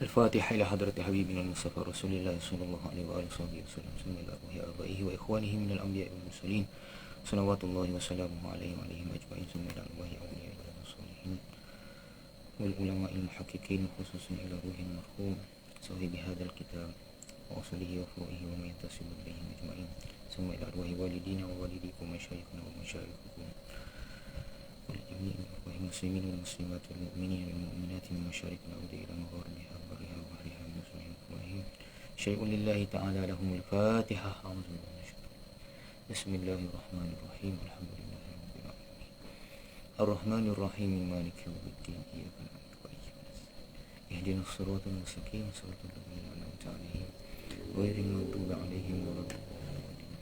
الفاتحة إلى حضرة حبيبنا المصطفى رسول الله صلى الله عليه وآله وصحبه وسلم ثم إلى أرواح آبائه وإخوانه من الأنبياء والمرسلين صلوات الله وسلامه عليه وعليهم أجمعين ثم إلى أرواح أوليائه والصالحين والعلماء المحققين خصوصا إلى روح المرحوم صاحب هذا الكتاب وأصله وفروعه ومن ينتسب إليهم أجمعين ثم إلى أرواح والدينا ووالديكم ومشايخنا ومشايخكم والجميع المسلمين والمسلمات والمؤمنين والمؤمنات من مشارق الأرض إلى مغاربها وبرها وبحرها من مسلمين أفواههم شيء لله تعالى لهم الفاتحة. أعوذ بالله من الشيطان بسم الله الرحمن الرحيم الحمد لله رب العالمين الرحمن الرحيم مالك يوم الدين إياك نعبد وإياك نستعين اهدنا الصراط المستقيم صراط الذين أنعمت عليهم غير المغضوب عليهم ولا الضالين.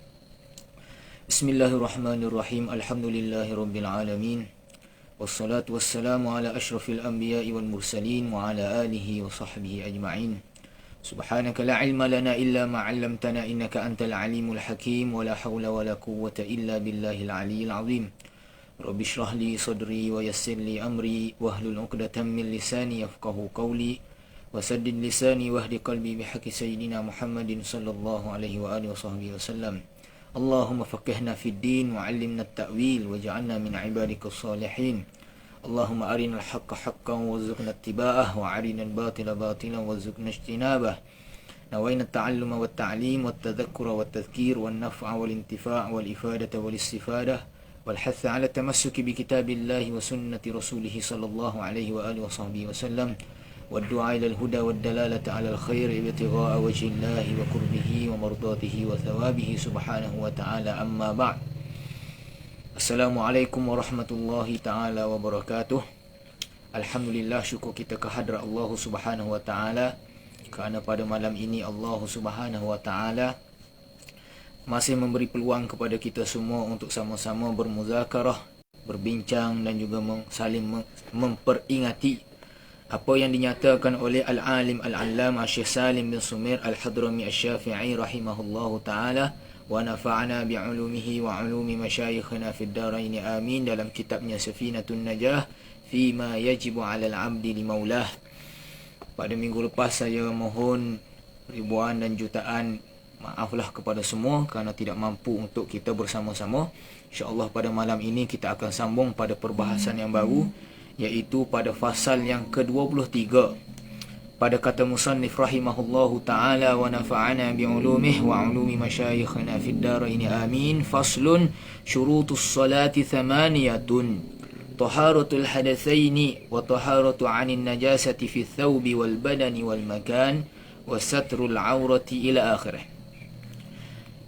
بسم الله الرحمن الرحيم الحمد لله رب العالمين والصلاة والسلام على أشرف الأنبياء والمرسلين وعلى آله وصحبه أجمعين. سبحانك لا علم لنا إلا ما علمتنا إنك أنت العليم الحكيم ولا حول ولا قوة إلا بالله العلي العظيم. رب اشرح لي صدري ويسر لي أمري واحلل عقدة من لساني يفقهوا قولي وسدد لساني واهد قلبي بحق سيدنا محمد صلى الله عليه وآله وصحبه وسلم. اللهم فقهنا في الدين وعلمنا التأويل واجعلنا من عبادك الصالحين. اللهم أرنا الحق حقا وارزقنا اتباعه وأرنا الباطل باطلا وارزقنا اجتنابه. نوينا التعلم والتعليم والتذكر والتذكير والنفع والانتفاع والإفادة والاستفادة والحث على التمسك بكتاب الله وسنة رسوله صلى الله عليه وآله وصحبه وسلم والدعاء إلى الهدى والدلالة على الخير ابتغاء وجه الله وقربه ومرضاته وثوابه سبحانه وتعالى. أما بعد. Assalamualaikum warahmatullahi ta'ala wabarakatuh. Alhamdulillah, syukur kita kehadrat Allah subhanahu wa ta'ala kerana pada malam ini Allah subhanahu wa ta'ala masih memberi peluang kepada kita semua untuk sama-sama bermuzakarah, berbincang dan juga saling memperingati apa yang dinyatakan oleh Al-Alim Al-Allamah Syekh Salim bin Sumair Al-Hadrami Asy-Syafi'i rahimahullahu ta'ala wa nafa'ana bi'ulumihi wa 'ulumi masyayikhina fid darain amin dalam kitabnya Safinatun Najah fima yajibu 'alal 'abdi li maulah. Pada minggu lepas saya mohon ribuan dan jutaan maaflah kepada semua kerana tidak mampu untuk kita bersama-sama. InsyaAllah pada malam ini kita akan sambung pada perbahasan yang baru, iaitu pada fasal yang ke-23 pada kata musannif rahimahullahu ta'ala wa nafa'ana bi'ulumihi wa 'ulumi masyayikhina fid darain amin. Faslun syurutus salati thamaniyatun taharatul hadatsaini wa taharatu 'anil najasati fi thawbi wal badani wal makan wa satrul 'aurati ila akhirih.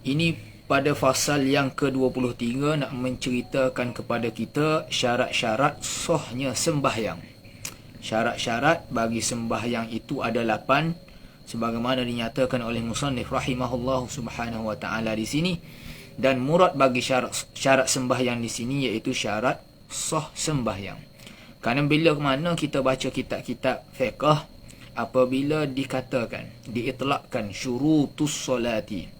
Ini pada fasal yang ke-23 nak menceritakan kepada kita syarat-syarat sahnya sembahyang. Syarat-syarat bagi sembahyang itu ada 8 sebagaimana dinyatakan oleh musannif rahimahullah subhanahu wa ta'ala di sini. Dan murad bagi syarat sembahyang di sini iaitu syarat sah sembahyang. Kerana bila mana kita baca kitab-kitab fiqh, apabila dikatakan, diitlakkan syurutus solati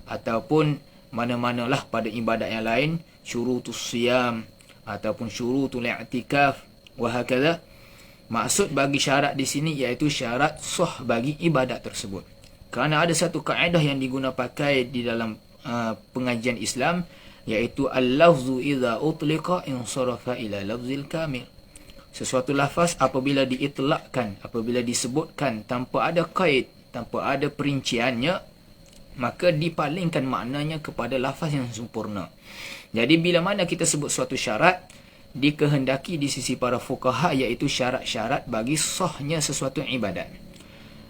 ataupun mana-manalah pada ibadat yang lain, syurutus siyam ataupun syurutul i'tikaf wa hakadha, maksud bagi syarat di sini iaitu syarat sah bagi ibadat tersebut. Kerana ada satu kaedah yang diguna pakai di dalam pengajian Islam, iaitu al-lafzu idza utliqa insarafa ila lafzil kamil. Sesuatu lafaz apabila diitlakkan, apabila disebutkan tanpa ada qaid, tanpa ada perinciannya, maka dipalingkan maknanya kepada lafaz yang sempurna. Jadi bila mana kita sebut suatu syarat, dikehendaki di sisi para fuqaha iaitu syarat-syarat bagi sahnya sesuatu ibadat.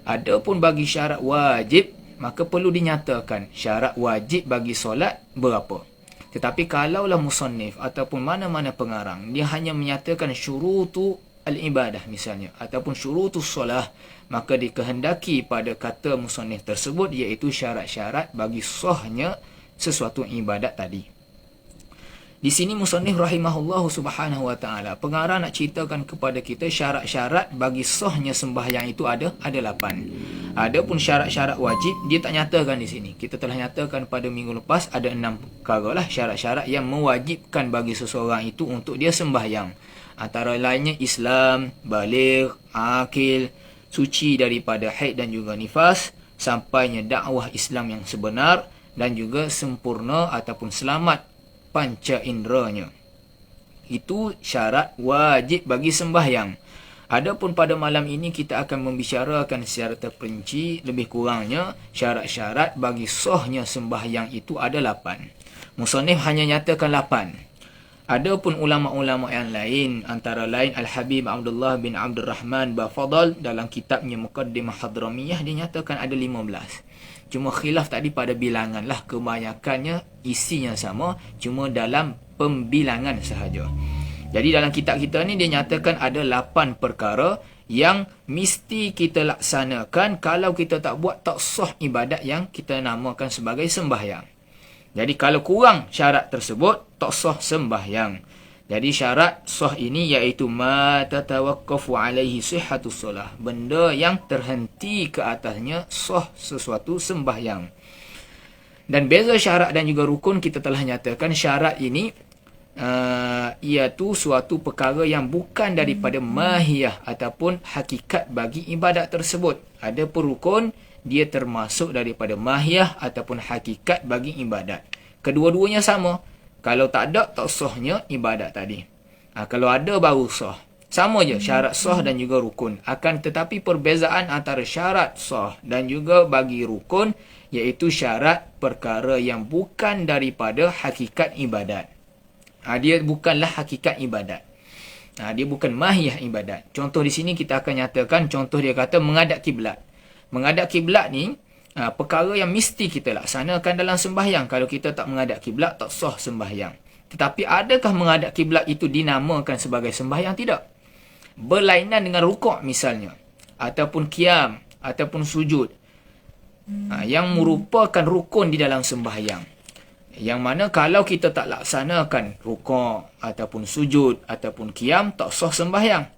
Adapun bagi syarat wajib, maka perlu dinyatakan syarat wajib bagi solat berapa. Tetapi kalaulah musannif ataupun mana-mana pengarang, dia hanya menyatakan syurutu al-ibadah misalnya, ataupun syurutus solah, maka dikehendaki pada kata musannif tersebut iaitu syarat-syarat bagi sahnya sesuatu ibadat tadi. Di sini musannif rahimahullah subhanahu wa ta'ala, pengarang nak ceritakan kepada kita syarat-syarat bagi sahnya sembahyang itu ada 8. Adapun syarat-syarat wajib dia tak nyatakan di sini. Kita telah nyatakan pada minggu lepas ada 6 perkara lah syarat-syarat yang mewajibkan bagi seseorang itu untuk dia sembahyang. Antara lainnya Islam, baligh, akil, suci daripada haid dan juga nifas, sampainya dakwah Islam yang sebenar, dan juga sempurna ataupun selamat panca inderanya. Itu syarat wajib bagi sembahyang. Adapun pada malam ini kita akan membicarakan secara terperinci lebih kurangnya syarat-syarat bagi sahnya sembahyang itu ada 8. Musannif hanya nyatakan 8. Adapun ulama-ulama yang lain, antara lain Al-Habib Abdullah bin Abdul Rahman Bafadal dalam kitabnya Muqaddimah Hadramiyah, dia nyatakan ada 15. Cuma khilaf tadi pada bilangan lah, kebanyakannya isinya sama, cuma dalam pembilangan sahaja. Jadi dalam kitab kita ni dia nyatakan ada 8 perkara yang mesti kita laksanakan. Kalau kita tak buat, tak sah ibadat yang kita namakan sebagai sembahyang. Jadi kalau kurang syarat tersebut, tak sah sembahyang. Jadi syarat sah ini iaitu ma tatawaqqafu alaihi sihhatus solah, benda yang terhenti ke atasnya sah sesuatu sembahyang. Dan beza syarat dan juga rukun, kita telah nyatakan syarat ini iaitu suatu perkara yang bukan daripada mahiyah ataupun hakikat bagi ibadat tersebut. Adapun rukun, dia termasuk daripada mahiyah ataupun hakikat bagi ibadat. Kedua-duanya sama. Kalau tak ada, tak sahnya ibadat tadi. Kalau ada, baru sah. Sama je syarat sah dan juga rukun. Akan tetapi perbezaan antara syarat sah dan juga bagi rukun, iaitu syarat perkara yang bukan daripada hakikat ibadat. Dia bukanlah hakikat ibadat. Dia bukan mahiyah ibadat. Contoh di sini kita akan nyatakan, contoh dia kata menghadap kiblat. Menghadap kiblat ni perkara yang mesti kita laksanakan dalam sembahyang. Kalau kita tak menghadap kiblat, tak sah sembahyang. Tetapi adakah menghadap kiblat itu dinamakan sebagai sembahyang? Tidak. Berlainan dengan rukuk misalnya, ataupun qiyam, ataupun sujud, yang merupakan rukun di dalam sembahyang. Yang mana kalau kita tak laksanakan rukuk ataupun sujud ataupun qiyam, tak sah sembahyang.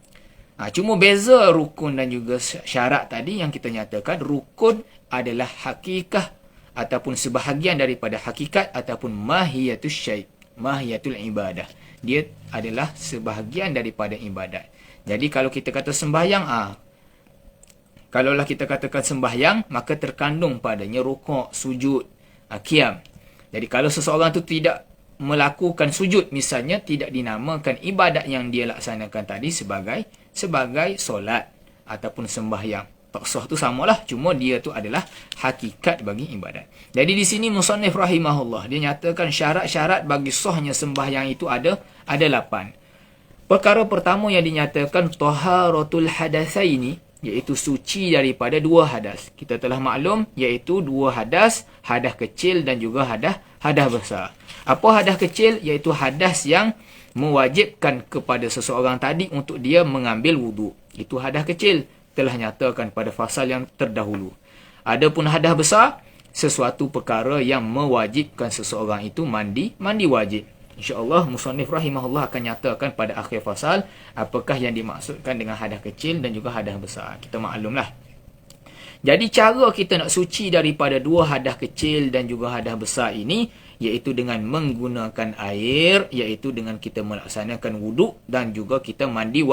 Cuma beza rukun dan juga syarat tadi yang kita nyatakan, rukun adalah hakikah ataupun sebahagian daripada hakikat ataupun mahiyatul syai', mahiyatul ibadah. Dia adalah sebahagian daripada ibadat. Jadi kalau kita kata sembahyang, kalaulah kita katakan sembahyang, maka terkandung padanya rukuk, sujud, qiyam. Jadi kalau seseorang tu tidak melakukan sujud misalnya, tidak dinamakan ibadat yang dia laksanakan tadi sebagai solat ataupun sembahyang. Tak sah tu samalah, cuma dia tu adalah hakikat bagi ibadat. Jadi di sini musannif rahimahullah, dia nyatakan syarat-syarat bagi sahnya sembahyang itu ada 8. Perkara pertama yang dinyatakan taharatul hadatsaini, iaitu suci daripada 2 hadas. Kita telah maklum, iaitu 2 hadas, hadas kecil dan juga hadas besar. Apa hadas kecil? Iaitu hadas yang mewajibkan kepada seseorang tadi untuk dia mengambil wudu. Itu hadas kecil, telah nyatakan pada fasal yang terdahulu. Adapun hadas besar, sesuatu perkara yang mewajibkan seseorang itu mandi wajib. InsyaAllah musannif rahimahullah akan nyatakan pada akhir fasal apakah yang dimaksudkan dengan hadas kecil dan juga hadas besar. Kita maklumlah. Jadi cara kita nak suci daripada 2 hadas kecil dan juga hadas besar ini, iaitu dengan menggunakan air, iaitu dengan kita melaksanakan wuduk dan juga kita mandi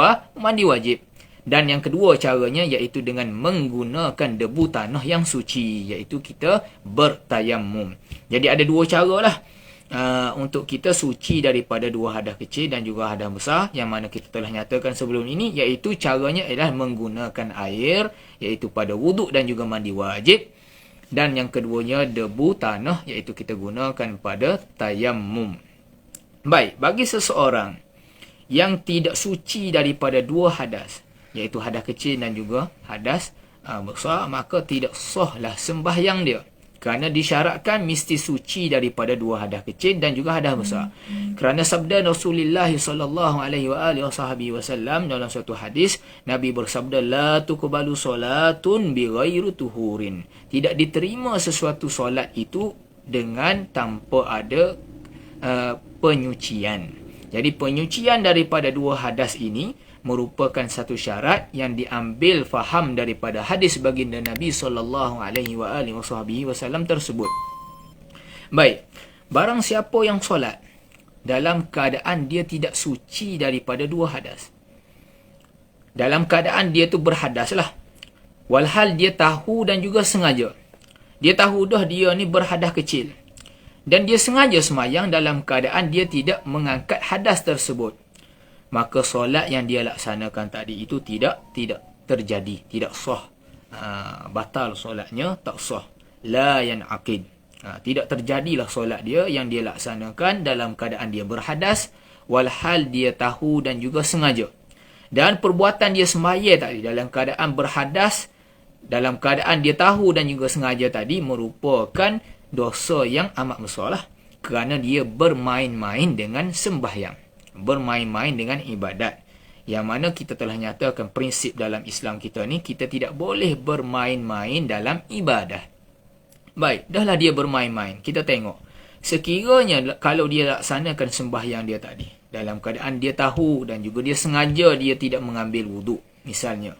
wajib. Dan yang kedua caranya iaitu dengan menggunakan debu tanah yang suci, iaitu kita bertayammum. Jadi ada 2 cara lah untuk kita suci daripada 2 hadas kecil dan juga hadas besar, yang mana kita telah nyatakan sebelum ini, iaitu caranya adalah menggunakan air, iaitu pada wuduk dan juga mandi wajib. Dan yang keduanya debu tanah, iaitu kita gunakan pada tayammum. Baik, bagi seseorang yang tidak suci daripada 2 hadas, iaitu hadas kecil dan juga hadas besar, maka tidak sahlah sembahyang dia. Kerana disyaratkan mesti suci daripada 2 hadas kecil dan juga hadas besar. Kerana sabda Rasulullah sallallahu alaihi wasallam dalam suatu hadis, Nabi bersabda, la tuqbalu solatun bighairi tuhurin. Tidak diterima sesuatu solat itu dengan tanpa ada penyucian. Jadi penyucian daripada 2 hadas ini merupakan satu syarat yang diambil faham daripada hadis baginda Nabi sallallahu alaihi wasallam tersebut. Baik, barang siapa yang solat dalam keadaan dia tidak suci daripada 2 hadas, dalam keadaan dia tu berhadas lah, Walhal dia tahu dan juga sengaja. Dia tahu dah dia ni berhadas kecil. Dan dia sengaja semayang dalam keadaan dia tidak mengangkat hadas tersebut. Maka solat yang dia laksanakan tadi itu tidak terjadi, tidak sah. Batal solatnya, tak sah. La yan'aqid. Tidak terjadilah solat dia yang dia laksanakan dalam keadaan dia berhadas, walhal dia tahu dan juga sengaja. Dan perbuatan dia sembahyang tadi dalam keadaan berhadas, dalam keadaan dia tahu dan juga sengaja tadi merupakan dosa yang amat besar lah. Kerana dia bermain-main dengan sembahyang, bermain-main dengan ibadat. Yang mana kita telah nyatakan prinsip dalam Islam kita ni, kita tidak boleh bermain-main dalam ibadah. Baik, dahlah dia bermain-main. Kita tengok. Sekiranya kalau dia laksanakan sembahyang dia tadi, dalam keadaan dia tahu dan juga dia sengaja dia tidak mengambil wuduk, misalnya.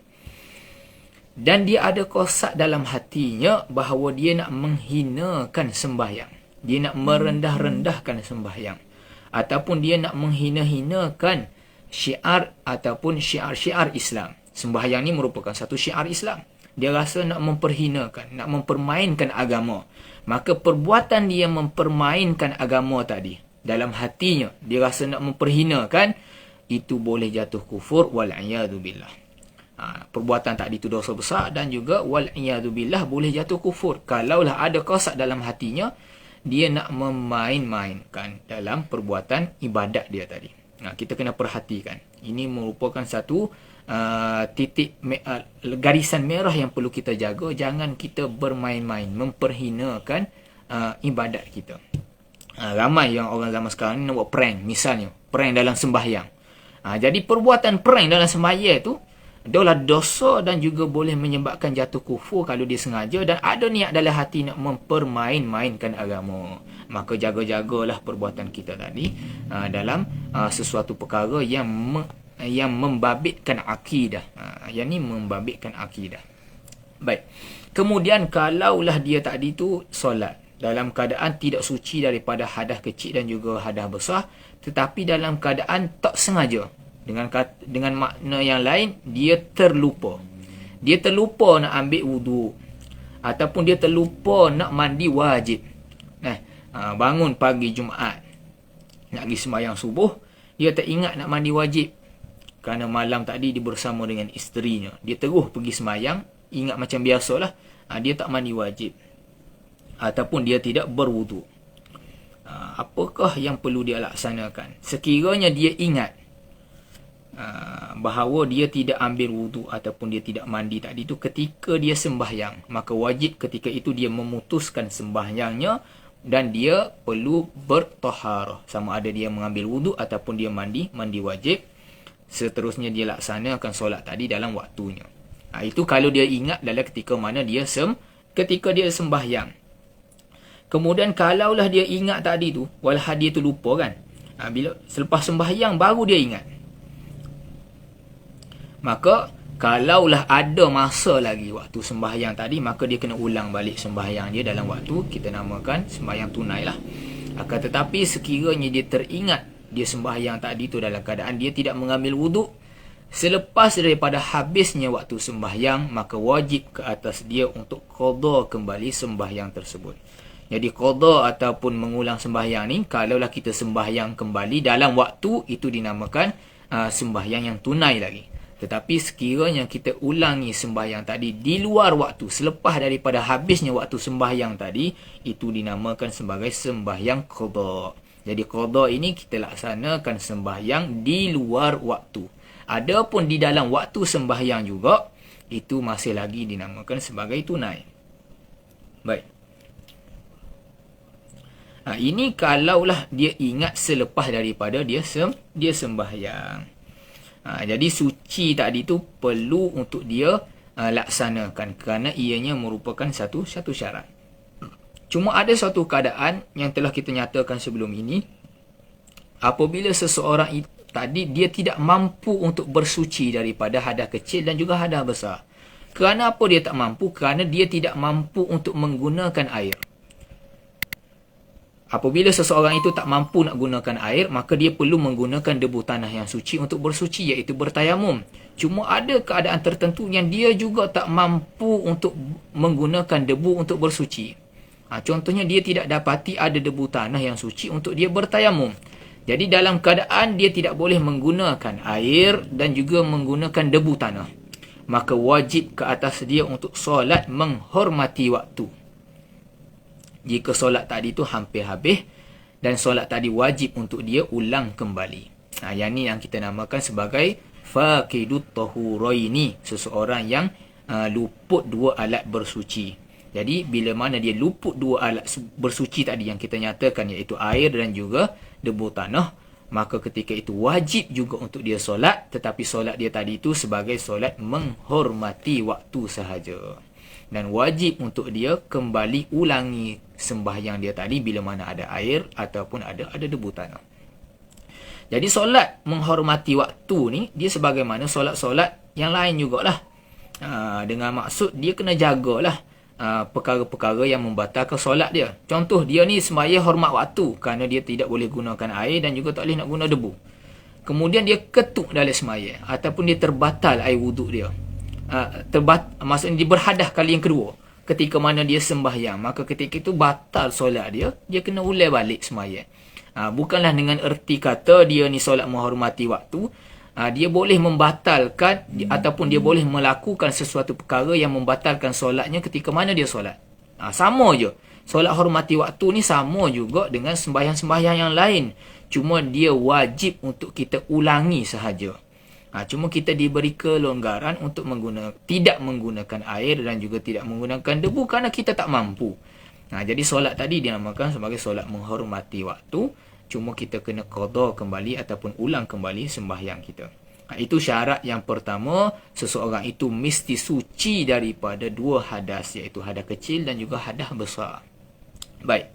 Dan dia ada kosak dalam hatinya bahawa dia nak menghinakan sembahyang. Dia nak merendah-rendahkan sembahyang. Ataupun dia nak menghina-hinakan syiar ataupun syiar-syiar Islam. Sembahyang ni merupakan satu syiar Islam. Dia rasa nak memperhinakan, nak mempermainkan agama. Maka perbuatan dia mempermainkan agama tadi, dalam hatinya, dia rasa nak memperhinakan, itu boleh jatuh kufur, wal'iyadzubillah. Perbuatan tadi itu dosa besar dan juga wal'iyadzubillah boleh jatuh kufur. Kalaulah ada kosak dalam hatinya, dia nak memain-mainkan dalam perbuatan ibadat dia tadi. Kita kena perhatikan. Ini merupakan satu garisan merah yang perlu kita jaga. Jangan kita bermain-main, memperhinakan ibadat kita. Ramai yang orang zaman sekarang ni nak buat prank, misalnya prank dalam sembahyang. Jadi perbuatan prank dalam sembahyang tu adalah dosa dan juga boleh menyebabkan jatuh kufur kalau dia sengaja dan ada niat dalam hati nak mempermain-mainkan agama. Maka jaga-jagalah perbuatan kita tadi dalam sesuatu perkara yang membabitkan akidah. Yang ni membabitkan akidah. Baik. Kemudian kalaulah dia tadi tu solat dalam keadaan tidak suci daripada hadas kecil dan juga hadas besar, tetapi dalam keadaan tak sengaja. Dengan makna yang lain, dia terlupa. Dia terlupa nak ambil wuduk. Ataupun dia terlupa nak mandi wajib. Bangun pagi Jumaat, nak pergi sembahyang subuh, dia tak ingat nak mandi wajib. Kerana malam tadi dia bersama dengan isterinya. Dia terus pergi sembahyang, ingat macam biasalah. Dia tak mandi wajib. Ataupun dia tidak berwuduk. Apakah yang perlu dia laksanakan? Sekiranya dia ingat bahawa dia tidak ambil wuduk ataupun dia tidak mandi tadi itu ketika dia sembahyang, maka wajib ketika itu dia memutuskan sembahyangnya dan dia perlu bertaharah, sama ada dia mengambil wuduk ataupun dia mandi wajib. Seterusnya dia laksanakan solat tadi dalam waktunya. Itu kalau dia ingat dalam ketika mana dia ketika dia sembahyang. Kemudian kalaulah dia ingat tadi tu, walhal dia tu lupa kan, bila selepas sembahyang baru dia ingat, maka kalaulah ada masa lagi waktu sembahyang tadi, maka dia kena ulang balik sembahyang dia dalam waktu kita namakan sembahyang tunai lah. Akan tetapi sekiranya dia teringat dia sembahyang tadi tu dalam keadaan dia tidak mengambil wuduk, selepas daripada habisnya waktu sembahyang, maka wajib ke atas dia untuk qada kembali sembahyang tersebut. Jadi qada ataupun mengulang sembahyang ni, kalaulah kita sembahyang kembali dalam waktu, itu dinamakan sembahyang yang tunai lagi. Tetapi sekiranya kita ulangi sembahyang tadi di luar waktu, selepas daripada habisnya waktu sembahyang tadi, itu dinamakan sebagai sembahyang qada. Jadi qada ini kita laksanakan sembahyang di luar waktu. Adapun di dalam waktu sembahyang juga, itu masih lagi dinamakan sebagai tunai. Baik. Ini kalaulah dia ingat selepas daripada dia sembahyang. Jadi suci tadi tu perlu untuk dia laksanakan kerana ianya merupakan satu syarat. Cuma ada satu keadaan yang telah kita nyatakan sebelum ini, apabila seseorang tadi dia tidak mampu untuk bersuci daripada hadas kecil dan juga hadas besar. Kerana apa dia tak mampu? Kerana dia tidak mampu untuk menggunakan air. Apabila seseorang itu tak mampu nak gunakan air, maka dia perlu menggunakan debu tanah yang suci untuk bersuci, iaitu bertayamum. Cuma ada keadaan tertentu yang dia juga tak mampu untuk menggunakan debu untuk bersuci. Contohnya dia tidak dapati ada debu tanah yang suci untuk dia bertayamum. Jadi dalam keadaan dia tidak boleh menggunakan air dan juga menggunakan debu tanah, maka wajib ke atas dia untuk solat menghormati waktu. Jika solat tadi tu hampir habis dan solat tadi wajib untuk dia ulang kembali. Yang ni yang kita namakan sebagai faqidut tahuraini, seseorang yang luput dua alat bersuci. Jadi bila mana dia luput dua alat bersuci tadi yang kita nyatakan, iaitu air dan juga debu tanah, maka ketika itu wajib juga untuk dia solat, tetapi solat dia tadi itu sebagai solat menghormati waktu sahaja. Dan wajib untuk dia kembali ulangi sembahyang dia tadi bila mana ada air ataupun ada debu tanah. Jadi solat menghormati waktu ni, dia sebagaimana solat-solat yang lain jugalah. Dengan maksud dia kena jagalah perkara-perkara yang membatalkan solat dia. Contoh, dia ni sembahyang hormat waktu kerana dia tidak boleh gunakan air dan juga tak boleh nak guna debu. Kemudian dia ketuk dalam sembahyang ataupun dia terbatal air wuduk dia. Maksudnya dia berhadas kali yang kedua ketika mana dia sembahyang, maka ketika itu batal solat dia kena ulang balik sembahyang. Bukanlah dengan erti kata dia ni solat menghormati waktu, dia boleh membatalkan ataupun dia boleh melakukan sesuatu perkara yang membatalkan solatnya ketika mana dia solat. Sama je, solat hormati waktu ni sama juga dengan sembahyang-sembahyang yang lain, cuma dia wajib untuk kita ulangi sahaja. Cuma kita diberi kelonggaran untuk tidak menggunakan air dan juga tidak menggunakan debu kerana kita tak mampu. Jadi solat tadi dinamakan sebagai solat menghormati waktu, cuma kita kena qada kembali ataupun ulang kembali sembahyang kita. Itu syarat yang pertama, seseorang itu mesti suci daripada dua hadas, iaitu hadas kecil dan juga hadas besar. Baik.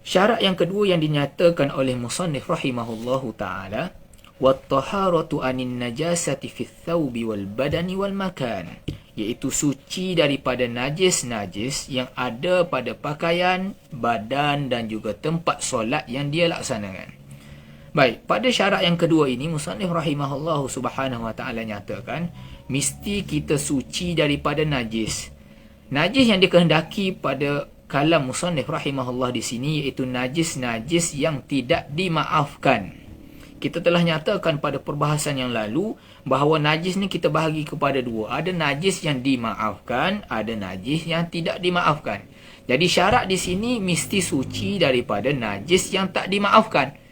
Syarat yang kedua yang dinyatakan oleh musannif rahimahullahu ta'ala, wattaharatu anin najasati fil thawbi wal badani wal makan, iaitu suci daripada najis-najis yang ada pada pakaian, badan dan juga tempat solat yang dia laksanakan. Baik, pada syarat yang kedua ini musannif rahimahullah subhanahu wa ta'ala nyatakan mesti kita suci daripada najis. Najis yang dikehendaki pada kalam musannif rahimahullah di sini iaitu najis-najis yang tidak dimaafkan. Kita telah nyatakan pada perbahasan yang lalu bahawa najis ni kita bahagi kepada dua. Ada najis yang dimaafkan, ada najis yang tidak dimaafkan. Jadi syarat di sini mesti suci daripada najis yang tak dimaafkan.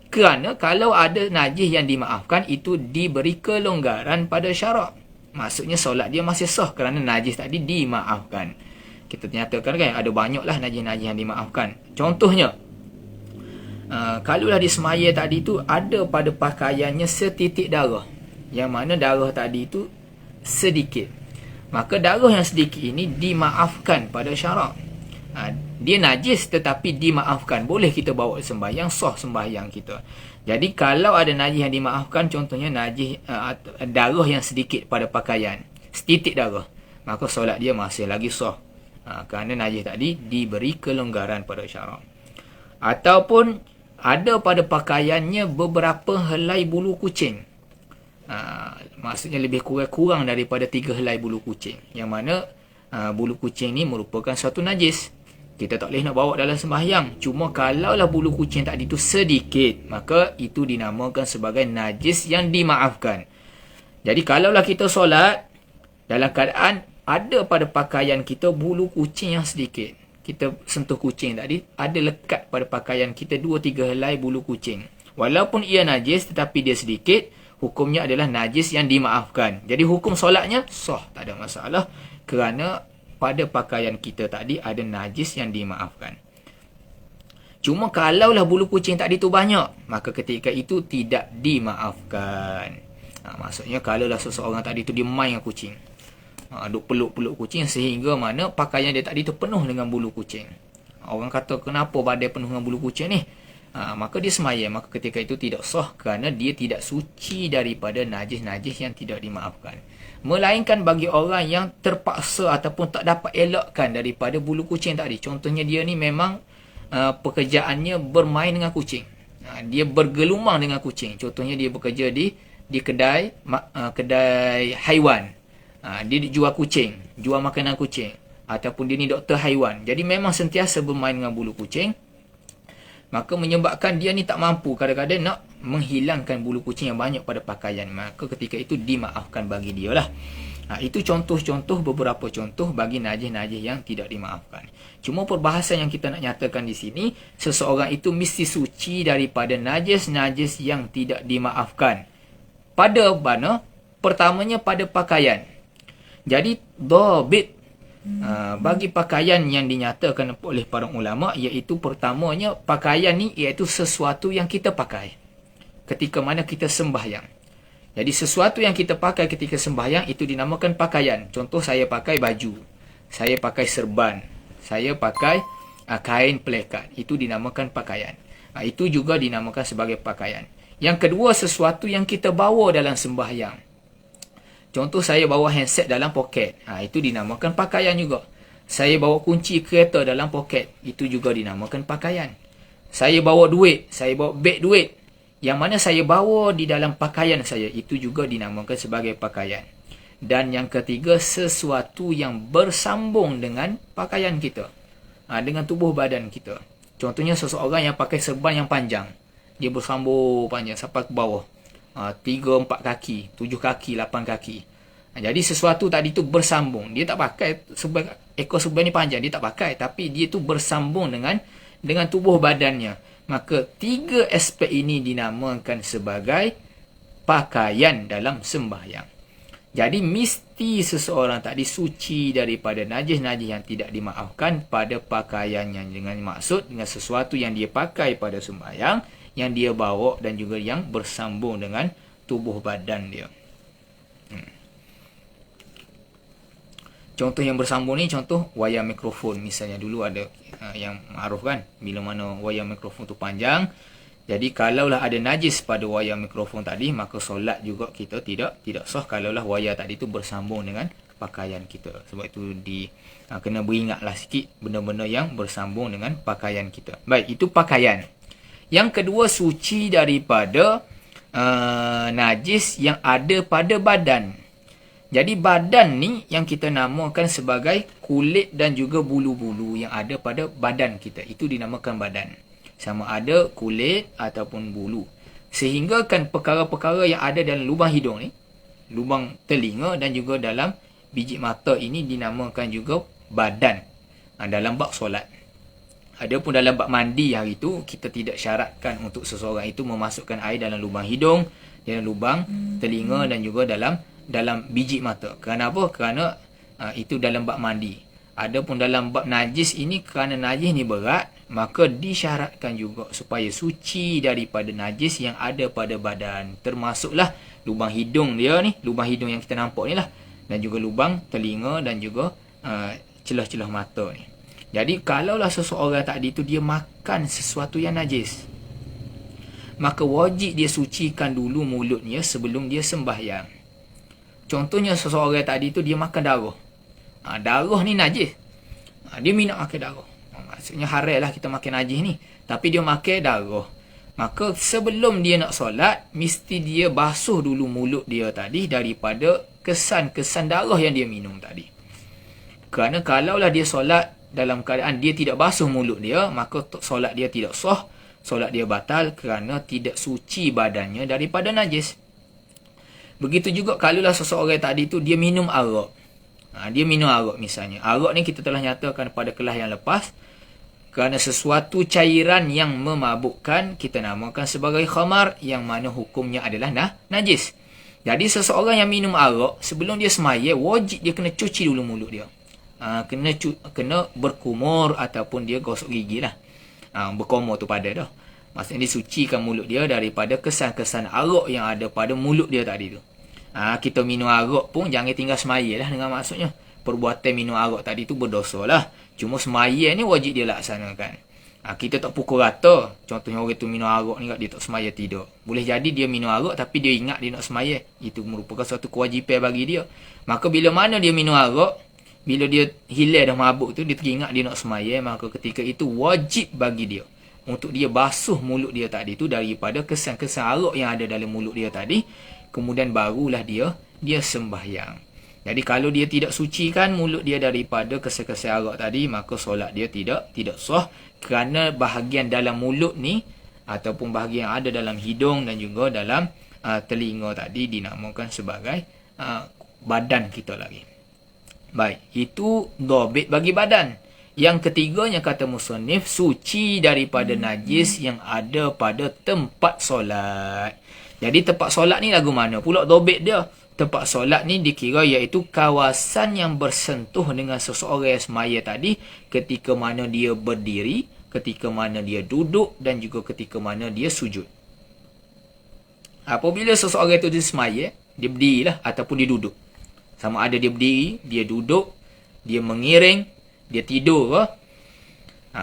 Kerana kalau ada najis yang dimaafkan, itu diberi kelonggaran pada syarak. Maksudnya solat dia masih sah kerana najis tadi dimaafkan. Kita nyatakan kan ada banyaklah najis-najis yang dimaafkan. Contohnya, kalaulah di semaya tadi tu ada pada pakaiannya setitik darah, yang mana darah tadi tu sedikit, maka darah yang sedikit ini dimaafkan pada syarak. Dia najis tetapi dimaafkan, boleh kita bawa sembahyang, sah sembahyang kita. Jadi kalau ada najis yang dimaafkan, contohnya najis darah yang sedikit pada pakaian, setitik darah, maka solat dia masih lagi sah, kerana najis tadi diberi kelonggaran pada syarak. Ataupun ada pada pakaiannya beberapa helai bulu kucing, maksudnya lebih kurang daripada 3 helai bulu kucing, yang mana bulu kucing ni merupakan satu najis. Kita tak boleh nak bawa dalam sembahyang. Cuma kalaulah bulu kucing tadi tu sedikit, maka itu dinamakan sebagai najis yang dimaafkan. Jadi kalaulah kita solat dalam keadaan ada pada pakaian kita bulu kucing yang sedikit, kita sentuh kucing tadi, ada lekat pada pakaian kita 2-3 helai bulu kucing, walaupun ia najis tetapi dia sedikit, hukumnya adalah najis yang dimaafkan. Jadi hukum solatnya sah, tak ada masalah, kerana pada pakaian kita tadi ada najis yang dimaafkan. Cuma kalaulah bulu kucing tadi tu banyak, maka ketika itu tidak dimaafkan. Maksudnya kalaulah seseorang tadi tu dia main dengan kucing, duk peluk-peluk kucing sehingga mana pakaian dia tadi tu penuh dengan bulu kucing. Orang kata kenapa badai penuh dengan bulu kucing ni? Maka dia sembahyang, maka ketika itu tidak sah kerana dia tidak suci daripada najis-najis yang tidak dimaafkan. Melainkan bagi orang yang terpaksa ataupun tak dapat elakkan daripada bulu kucing tadi. Contohnya dia ni memang pekerjaannya bermain dengan kucing. Dia bergelumang dengan kucing. Contohnya dia bekerja di kedai kedai haiwan. Dia jual kucing, jual makanan kucing, ataupun dia ni doktor haiwan. Jadi memang sentiasa bermain dengan bulu kucing. Maka menyebabkan dia ni tak mampu kadang-kadang nak menghilangkan bulu kucing yang banyak pada pakaian. Maka ketika itu dimaafkan bagi dia lah. Itu contoh-contoh, beberapa contoh bagi najis-najis yang tidak dimaafkan. Cuma perbahasan yang kita nak nyatakan di sini, seseorang itu mesti suci daripada najis-najis yang tidak dimaafkan. Pada mana? Pertamanya pada pakaian. Jadi dhabit bagi pakaian yang dinyatakan oleh para ulama, iaitu pertamanya pakaian ni iaitu sesuatu yang kita pakai ketika mana kita sembahyang. Jadi sesuatu yang kita pakai ketika sembahyang itu dinamakan pakaian. Contoh, saya pakai baju, saya pakai serban, saya pakai kain pelekat, itu dinamakan pakaian. Itu juga dinamakan sebagai pakaian. Yang kedua, sesuatu yang kita bawa dalam sembahyang. Contoh, saya bawa handset dalam poket. Itu dinamakan pakaian juga. Saya bawa kunci kereta dalam poket. Itu juga dinamakan pakaian. Saya bawa duit. Saya bawa beg duit. Yang mana saya bawa di dalam pakaian saya. Itu juga dinamakan sebagai pakaian. Dan yang ketiga, sesuatu yang bersambung dengan pakaian kita. Dengan tubuh badan kita. Contohnya, seseorang yang pakai serban yang panjang. Dia bersambung panjang sampai ke bawah. 3, 4 kaki, 7 kaki, 8 kaki. Jadi sesuatu tadi tu bersambung. Dia tak pakai ekor serban ni panjang, dia tak pakai, tapi dia tu bersambung dengan tubuh badannya. Maka 3 aspek ini dinamakan sebagai pakaian dalam sembahyang. Jadi mesti seseorang tadi suci daripada najis-najis yang tidak dimaafkan pada pakaiannya, dengan maksud dengan sesuatu yang dia pakai pada sembahyang, yang dia bawa dan juga yang bersambung dengan tubuh badan dia. Contoh yang bersambung ni, contoh wayar mikrofon misalnya. Dulu ada yang ma'ruf kan, bila mana wayar mikrofon tu panjang. Jadi kalaulah ada najis pada wayar mikrofon tadi, maka solat juga kita tidak sah kalaulah wayar tadi tu bersambung dengan pakaian kita. Sebab itu kena beringatlah sikit benda-benda yang bersambung dengan pakaian kita. Baik, itu pakaian. Yang kedua, suci daripada najis yang ada pada badan. Jadi badan ni yang kita namakan sebagai kulit dan juga bulu-bulu yang ada pada badan kita. Itu dinamakan badan. Sama ada kulit ataupun bulu. Sehingga kan perkara-perkara yang ada dalam lubang hidung ni, lubang telinga dan juga dalam biji mata ini dinamakan juga badan. Dalam bab solat. Adapun dalam bab mandi hari itu, kita tidak syaratkan untuk seseorang itu memasukkan air dalam lubang hidung, dalam lubang telinga dan juga dalam biji mata. Kerana apa? Kerana itu dalam bab mandi. Adapun dalam bab najis ini, kerana najis ni berat, maka disyaratkan juga supaya suci daripada najis yang ada pada badan. Termasuklah lubang hidung dia ni, lubang hidung yang kita nampak ni lah, dan juga lubang telinga dan juga celah-celah mata ni. Jadi kalaulah seseorang tadi tu dia makan sesuatu yang najis, maka wajib dia sucikan dulu mulutnya sebelum dia sembahyang. Contohnya, seseorang tadi tu dia makan darah. Darah ni najis. Dia minum makan darah. Maksudnya haram lah kita makan najis ni. Tapi dia makan darah. Maka sebelum dia nak solat, mesti dia basuh dulu mulut dia tadi daripada kesan-kesan darah yang dia minum tadi. Kerana kalaulah dia solat dalam keadaan dia tidak basuh mulut dia, maka solat dia tidak sah, solat dia batal kerana tidak suci badannya daripada najis. Begitu juga kalaulah seseorang tadi tu dia minum arak. Dia minum arak misalnya. Arak ni kita telah nyatakan pada kelas yang lepas, kerana sesuatu cairan yang memabukkan kita namakan sebagai khamar, yang mana hukumnya adalah najis. Jadi seseorang yang minum arak, sebelum dia semaya, wajib dia kena cuci dulu mulut dia. Kena berkumur ataupun dia gosok gigi lah. Berkumur tu pada dah. Maksudnya dia sucikan mulut dia daripada kesan-kesan arak yang ada pada mulut dia tadi tu. Kita minum arak pun jangan tinggal semaya lah, dengan maksudnya perbuatan minum arak tadi tu berdosa lah. Cuma semaya ni wajib dia laksanakan. Kita tak pukul rata. Contohnya orang tu minum arak ni dia tak semaya, tidak. Boleh jadi dia minum arak tapi dia ingat dia nak semaya. Itu merupakan suatu kewajipan bagi dia. Maka bila mana dia minum arak, Bila dia hilang dah mabuk tu, dia teringat dia nak semaya, maka ketika itu wajib bagi dia untuk dia basuh mulut dia tadi tu daripada kesan-kesan arak yang ada dalam mulut dia tadi. Kemudian barulah dia sembahyang. Jadi kalau dia tidak sucikan mulut dia daripada kesan-kesan arak tadi, maka solat dia tidak sah, kerana bahagian dalam mulut ni ataupun bahagian yang ada dalam hidung dan juga dalam telinga tadi dinamakan sebagai badan kita lagi. Baik, itu dhabit bagi badan. Yang ketiganya kata musannif, suci daripada najis yang ada pada tempat solat. Jadi tempat solat ni lagu mana pula dhabit dia? Tempat solat ni dikira iaitu kawasan yang bersentuh dengan seseorang yang semaya tadi, ketika mana dia berdiri, ketika mana dia duduk dan juga ketika mana dia sujud. Apabila seseorang itu dia semaya, dia berdirilah ataupun dia duduk. Sama ada dia berdiri, dia duduk, dia mengiring, dia tidur ke.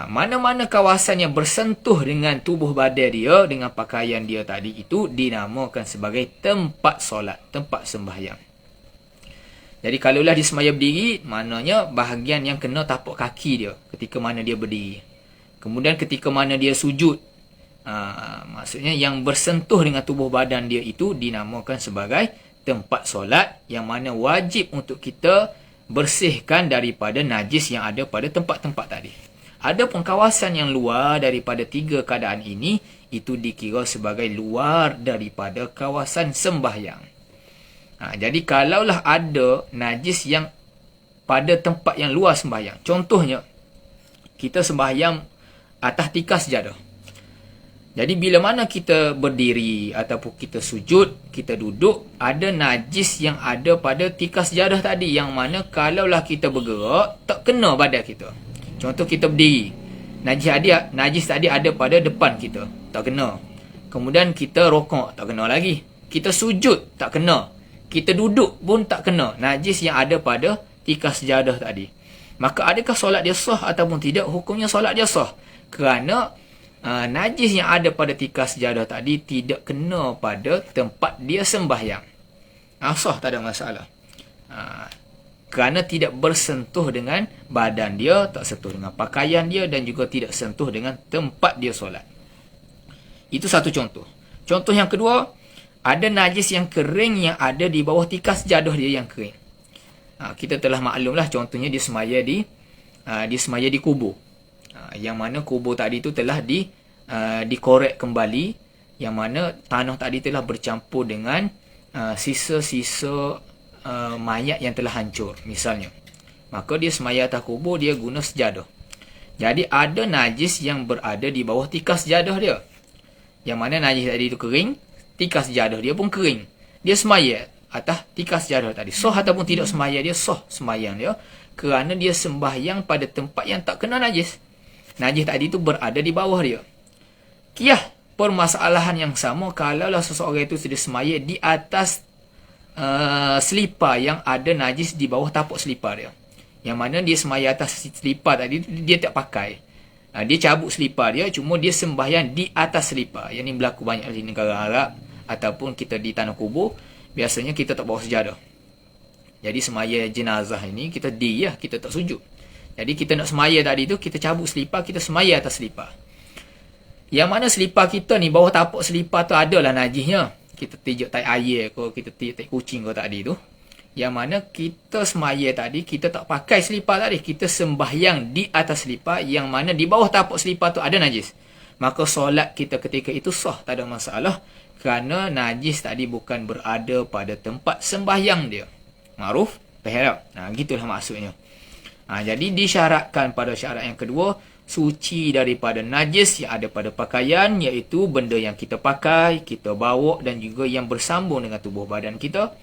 Mana-mana kawasan yang bersentuh dengan tubuh badan dia, dengan pakaian dia tadi, itu dinamakan sebagai tempat solat, tempat sembahyang. Jadi kalaulah dia semaya berdiri, maknanya bahagian yang kena tapak kaki dia ketika mana dia berdiri. Kemudian ketika mana dia sujud, maksudnya yang bersentuh dengan tubuh badan dia itu dinamakan sebagai tempat solat, yang mana wajib untuk kita bersihkan daripada najis yang ada pada tempat-tempat tadi. Adapun kawasan yang luar daripada tiga keadaan ini, itu dikira sebagai luar daripada kawasan sembahyang. Jadi kalaulah ada najis yang pada tempat yang luar sembahyang, contohnya kita sembahyang atas tikar sejadah. Jadi bila mana kita berdiri ataupun kita sujud, kita duduk, ada najis yang ada pada tikar sejadah tadi, yang mana kalaulah kita bergerak, tak kena badan kita. Contoh kita berdiri, najis tadi ada pada depan kita, tak kena. Kemudian kita rokok, tak kena lagi. Kita sujud, tak kena. Kita duduk pun tak kena. Najis yang ada pada tikar sejadah tadi. Maka adakah solat dia sah ataupun tidak? Hukumnya solat dia sah. Kerana najis yang ada pada tikar sejadah tadi tidak kena pada tempat dia sembahyang. Sah, tak ada masalah. Kerana tidak bersentuh dengan badan dia, tak sentuh dengan pakaian dia, dan juga tidak sentuh dengan tempat dia solat. Itu satu contoh. Contoh yang kedua, ada najis yang kering yang ada di bawah tikar sejadah dia yang kering. Kita telah maklumlah, contohnya dia semaya di kubur. Yang mana kubur tadi itu telah dikorek kembali, yang mana tanah tadi telah bercampur dengan sisa-sisa mayat yang telah hancur misalnya. Maka dia semaya atas kubur, dia guna sejadah. Jadi ada najis yang berada di bawah tikar sejadah dia, yang mana najis tadi itu kering, tikar sejadah dia pun kering. Dia semaya atas tikar sejadah tadi, sah ataupun tidak semaya dia, sah sembahyang dia, kerana dia sembahyang pada tempat yang tak kena najis. Najis tadi itu berada di bawah dia. Kiyah permasalahan yang sama kalaulah seseorang itu sudah semaya di atas selipar yang ada najis di bawah tapak selipar dia. Yang mana dia semaya atas selipar tadi, dia tak pakai. Dia cabut selipar dia, cuma dia sembahyang di atas selipar. Yang ni berlaku banyak di negara Arab ataupun kita di tanah kubur. Biasanya kita tak bawa sejadah. Jadi semaya jenazah ini kita kita tak sujud. Jadi kita nak semaya tadi tu, kita cabut selipar, kita semaya atas selipar. Yang mana selipar kita ni, bawah tapak selipar tu adalah najisnya. Kita tijak tai air ke, kita tijak tai kucing ke tadi tu. Yang mana kita semaya tadi, kita tak pakai selipar tadi. Kita sembahyang di atas selipar, yang mana di bawah tapak selipar tu ada najis. Maka solat kita ketika itu sah, tak ada masalah. Kerana najis tadi bukan berada pada tempat sembahyang dia. Ma'ruf? Faham? Gitulah maksudnya. Jadi disyaratkan pada syarat yang kedua, suci daripada najis yang ada pada pakaian, iaitu benda yang kita pakai, kita bawa dan juga yang bersambung dengan tubuh badan kita.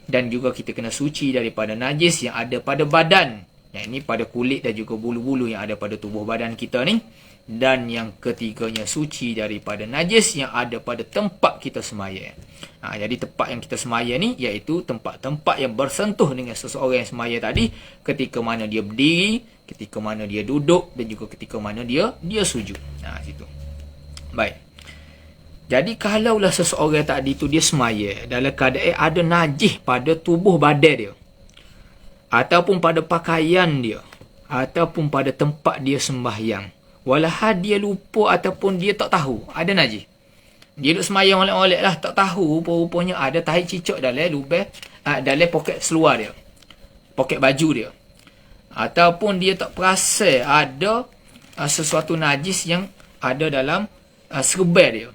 Dan juga kita kena suci daripada najis yang ada pada badan, yang ini pada kulit dan juga bulu-bulu yang ada pada tubuh badan kita ni. Dan yang ketiganya, suci daripada najis yang ada pada tempat kita semaya. Jadi tempat yang kita semaya ni, iaitu tempat-tempat yang bersentuh dengan seseorang yang semaya tadi, ketika mana dia berdiri, ketika mana dia duduk, dan juga ketika mana dia sujud. Situ. Baik. Jadi kalaulah seseorang tadi tu dia semaya dalam keadaan ada najis pada tubuh badan dia, ataupun pada pakaian dia, ataupun pada tempat dia sembahyang, walahal dia lupa ataupun dia tak tahu ada najis. Dia duduk sembahyang molek-molek lah, tak tahu rupanya ada tahi cicak dalam lubang, dalam poket seluar dia, poket baju dia, ataupun dia tak perasan ada sesuatu najis yang ada dalam serban dia.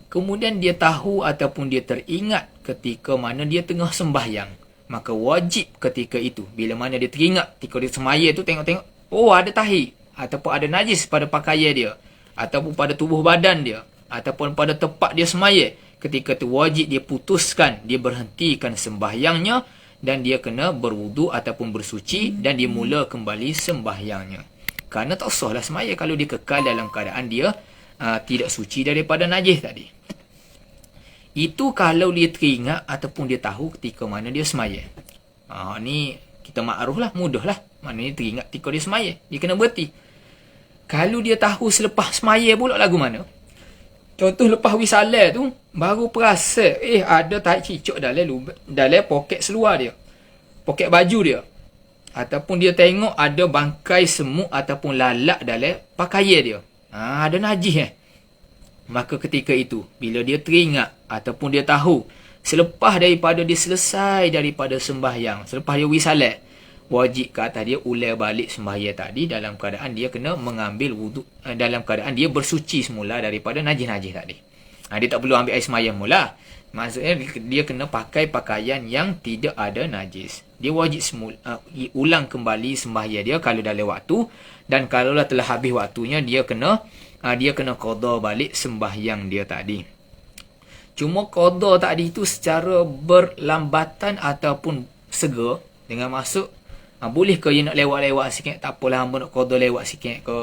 Kemudian dia tahu ataupun dia teringat ketika mana dia tengah sembahyang, maka wajib ketika itu, bila mana dia teringat ketika dia sembahyang tu, tengok-tengok, oh ada tahi ataupun ada najis pada pakaian dia, ataupun pada tubuh badan dia, ataupun pada tempat dia sembahyang, ketika tu wajib dia putuskan, dia berhentikan sembahyangnya, dan dia kena berwudu ataupun bersuci, dan dia mula kembali sembahyangnya. Kerana tak sahlah sembahyang kalau dia kekal dalam keadaan dia tidak suci daripada najis tadi. Itu kalau dia teringat ataupun dia tahu ketika mana dia sembahyang. Ni kita makruh lah, mudah lah. Maknanya teringat ketika dia sembahyang, dia kena berhenti. Kalau dia tahu selepas sembahyang pula lagu mana, contoh lepas wisalah tu, baru perasan ada tahi cicak dalam poket seluar dia, poket baju dia, ataupun dia tengok ada bangkai semut ataupun lalak dalam pakaian dia, ada najis Maka ketika itu, bila dia teringat ataupun dia tahu, selepas daripada dia selesai daripada sembahyang, selepas dia wisalat, wajib ke atas dia ulang balik sembahyang tadi dalam keadaan dia kena mengambil wuduk, dalam keadaan dia bersuci semula daripada najis-najis tadi. Dia tak perlu ambil air sembahyang mula. Maksudnya dia kena pakai pakaian yang tidak ada najis. Dia wajib ulang kembali sembahyang dia kalau dalam waktu, dan kalaulah telah habis waktunya, dia kena qada balik sembahyang dia tadi. Cuma qada tadi itu secara berlambatan ataupun segera, dengan maksud boleh ke dia nak lewat-lewat sikit, tak apalah hamba nak qada lewat sikit ke,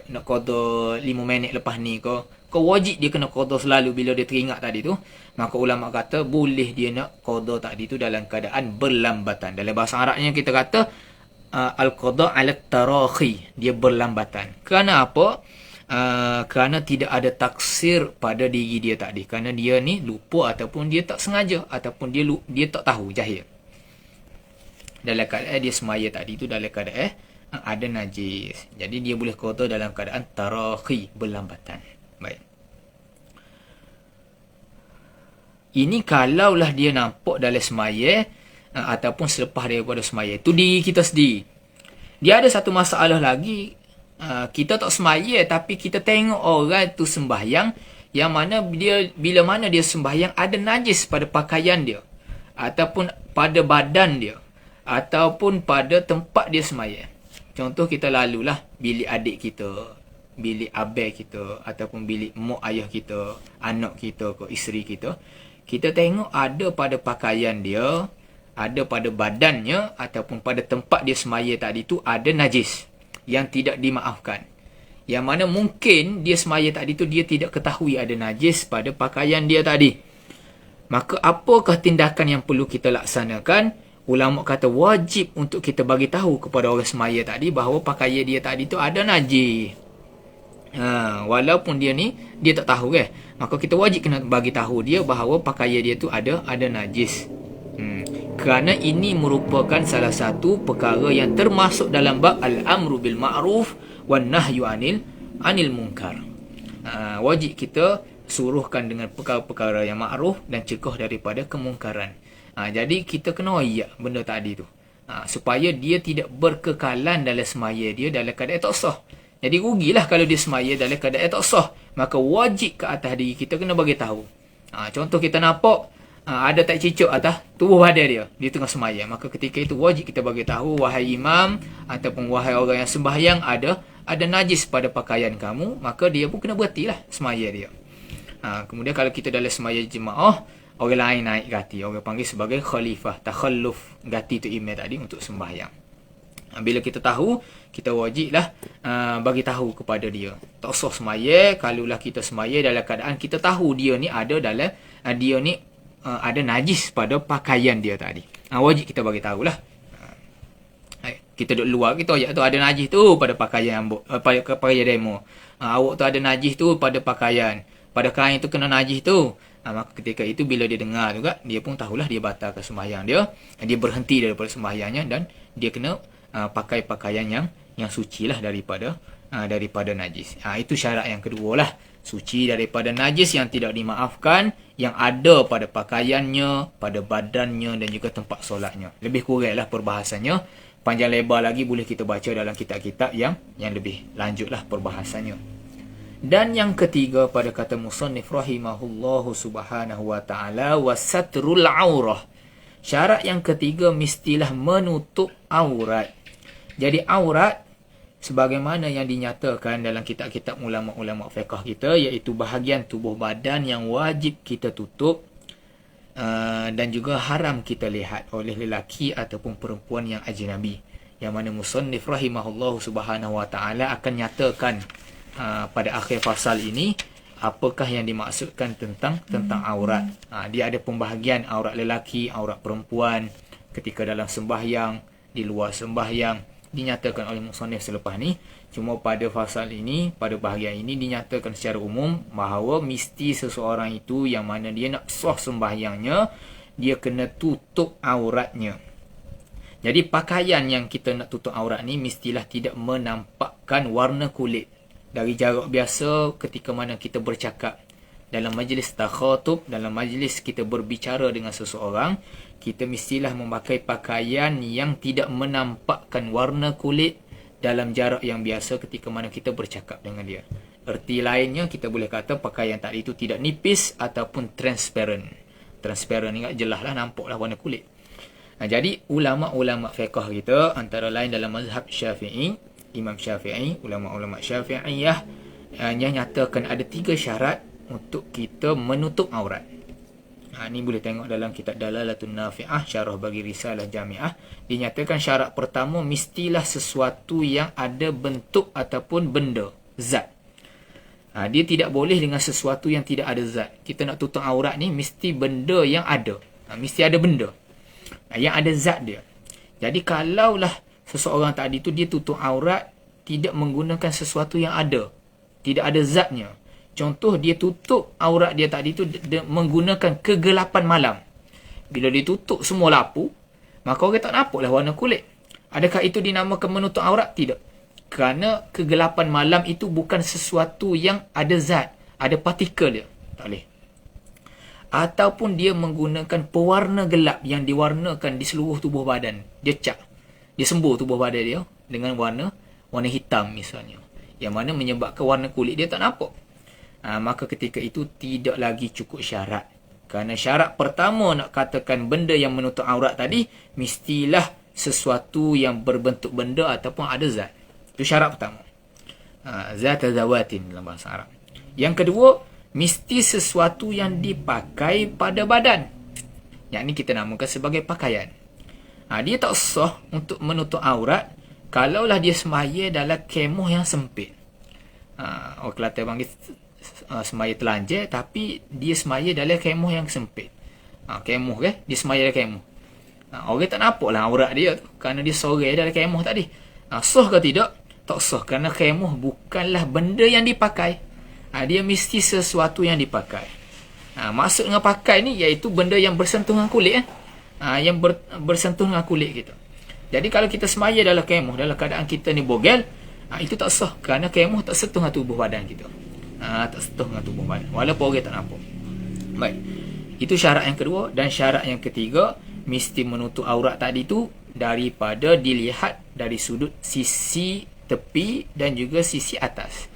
nak qada 5 minit lepas ni ke, wajib dia kena qada selalu bila dia teringat tadi tu. Maka ulama kata boleh dia nak qada tadi tu dalam keadaan berlambatan. Dalam bahasa Arabnya kita kata al-qada ala tarakhi, dia berlambatan. Kerana apa? Kerana tidak ada taksir pada diri dia tadi, kerana dia ni lupa ataupun dia tak sengaja, ataupun dia tak tahu, jahil. Dalam keadaan dia semaya tadi tu dalam keadaan ada najis, jadi dia boleh qada dalam keadaan tarakhi, berlambatan. Baik, ini kalaulah dia nampak dalam semaya ataupun selepas daripada semaya, itu diri kita sendiri. Dia ada satu masalah lagi, kita tak semaya tapi kita tengok orang tu sembahyang, yang mana bila mana dia sembahyang ada najis pada pakaian dia, ataupun pada badan dia, ataupun pada tempat dia sembahyang. Contoh kita lalulah bilik adik kita, bilik abang kita, ataupun bilik mak ayah kita, anak kita ke isteri kita, kita tengok ada pada pakaian dia, ada pada badannya, ataupun pada tempat dia sembahyang tadi tu ada najis yang tidak dimaafkan, yang mana mungkin dia sembahyang tadi tu dia tidak ketahui ada najis pada pakaian dia tadi. Maka apakah tindakan yang perlu kita laksanakan? Ulama kata wajib untuk kita bagi tahu kepada orang sembahyang tadi bahawa pakaian dia tadi tu ada najis. Walaupun dia tak tahu maka kita wajib kena bagi tahu dia bahawa pakaian dia tu ada najis. Kerana ini merupakan salah satu perkara yang termasuk dalam bab al-amru bil ma'ruf wan nahyu anil munkar. Wajib kita suruhkan dengan perkara-perkara yang ma'ruf dan cegah daripada kemungkaran. Jadi kita kena royak benda tadi tu, supaya dia tidak berkekalan dalam semaya dia dalam keadaan tak sah. Jadi rugilah kalau dia semaya dalam keadaan tak sah. Maka wajib ke atas diri kita kena bagi tahu. Contoh kita nampak ada tak cicak atas tubuh badan dia tengah semaya, maka ketika itu wajib kita bagi tahu, wahai imam ataupun wahai orang yang sembahyang, ada najis pada pakaian kamu, maka dia pun kena berhentilah semaya dia. Kemudian kalau kita dalam semaya jemaah, orang lain naik gati, orang panggil sebagai khalifah, takhalluf, gati tu imam tadi untuk sembahyang. Bila kita tahu, kita wajiblah bagi tahu kepada dia. Tak usah semaya, kalaulah kita semaya dalam keadaan kita tahu dia ni ada dalam ada najis pada pakaian dia tadi. Wajib kita bagi tahulah. Kita duduk luar, kita ayat tu ada najis tu pada pakaian pada pakaian demo. Awak tu ada najis tu pada pakaian, pada kain tu kena najis tu. Maka ketika itu bila dia dengar juga, dia pun tahulah dia batalkan sembahyang dia. Dia berhenti daripada sembahyangnya dan dia kena pakai pakaian yang suci lah daripada najis. Itu syarat yang kedua lah. Suci daripada najis yang tidak dimaafkan, yang ada pada pakaiannya, pada badannya dan juga tempat solatnya. Lebih kurang lah perbahasannya. Panjang lebar lagi boleh kita baca dalam kitab-kitab yang lebih lanjut lah perbahasannya. Dan yang ketiga pada kata musannif rahimahullahu subhanahu wa ta'ala, wasatrul aurah. Syarat yang ketiga mestilah menutup aurat. Jadi aurat sebagaimana yang dinyatakan dalam kitab-kitab ulama-ulama fiqh kita, iaitu bahagian tubuh badan yang wajib kita tutup dan juga haram kita lihat oleh lelaki ataupun perempuan yang ajnabi. Yang mana musannif rahimahullahu subhanahu wa ta'ala akan nyatakan pada akhir fasal ini apakah yang dimaksudkan tentang aurat. Dia ada pembahagian aurat lelaki, aurat perempuan ketika dalam sembahyang, di luar sembahyang, dinyatakan oleh musannif selepas ni. Cuma pada fasal ini, pada bahagian ini dinyatakan secara umum bahawa mesti seseorang itu yang mana dia nak sah sembahyangnya, dia kena tutup auratnya. Jadi pakaian yang kita nak tutup aurat ni mestilah tidak menampakkan warna kulit. Dari jarak biasa ketika mana kita bercakap dalam majlis takhatub, dalam majlis kita berbicara dengan seseorang, kita mestilah memakai pakaian yang tidak menampakkan warna kulit dalam jarak yang biasa ketika mana kita bercakap dengan dia. Erti lainnya kita boleh kata pakaian tadi itu tidak nipis ataupun transparent. Transparent ni jelas lah, nampaklah warna kulit. Jadi ulama-ulama fiqh kita antara lain dalam mazhab Syafi'i, Imam Syafi'i, ulama-ulama Syafi'iyah yang nyatakan ada 3 syarat untuk kita menutup aurat. Ini boleh tengok dalam kitab Dalalatun Nafi'ah, syarah bagi Risalah Jami'ah. Dinyatakan syarat pertama mestilah sesuatu yang ada bentuk ataupun benda, zat. Dia tidak boleh dengan sesuatu yang tidak ada zat. Kita nak tutup aurat ni mesti benda yang ada. Mesti ada benda yang ada zat dia. Jadi kalaulah seseorang tadi tu dia tutup aurat tidak menggunakan sesuatu yang ada, tidak ada zatnya. Contoh dia tutup aurat dia tadi tu menggunakan kegelapan malam. Bila ditutup semua lampu, maka orang tak nampaklah warna kulit. Adakah itu dinamakan menutup aurat? Tidak. Kerana kegelapan malam itu bukan sesuatu yang ada zat, ada partikel dia. Tak boleh. Ataupun dia menggunakan pewarna gelap yang diwarnakan di seluruh tubuh badan. Dia cat. Dia sembur tubuh badan dia dengan warna hitam misalnya, yang mana menyebabkan warna kulit dia tak nampak. Maka ketika itu tidak lagi cukup syarat. Kerana syarat pertama nak katakan benda yang menutup aurat tadi mestilah sesuatu yang berbentuk benda ataupun ada zat. Itu syarat pertama. Zat zawatin dalam bahasa Arab. Yang kedua, mesti sesuatu yang dipakai pada badan. Yang ini kita namakan sebagai pakaian. Dia tak sah untuk menutup aurat kalaulah dia semaya dalam kemah yang sempit. Orang Kelantan panggil semaya telanjang, tapi dia semaya dalam kemah yang sempit. Kemah ke? Dia semaya dalam kemah. Orang tak nampaklah aurat dia tu, kerana dia sore dalam kemah tadi. Sah ke tidak? Tak sah, kerana kemah bukanlah benda yang dipakai. Dia mesti sesuatu yang dipakai. Maksud dengan pakai ni iaitu benda yang bersentuh dengan kulit. Yang bersentuh dengan kulit kita. Jadi kalau kita semaya dalam kemah dalam keadaan kita ni bogel, itu tak sah kerana kemah tak sentuh dengan tubuh badan kita. Tak sentuh dengan tubuh badan walaupun orang tak nampak. Baik. Itu syarat yang kedua. Dan syarat yang ketiga, mesti menutup aurat tadi tu daripada dilihat dari sudut sisi tepi dan juga sisi atas.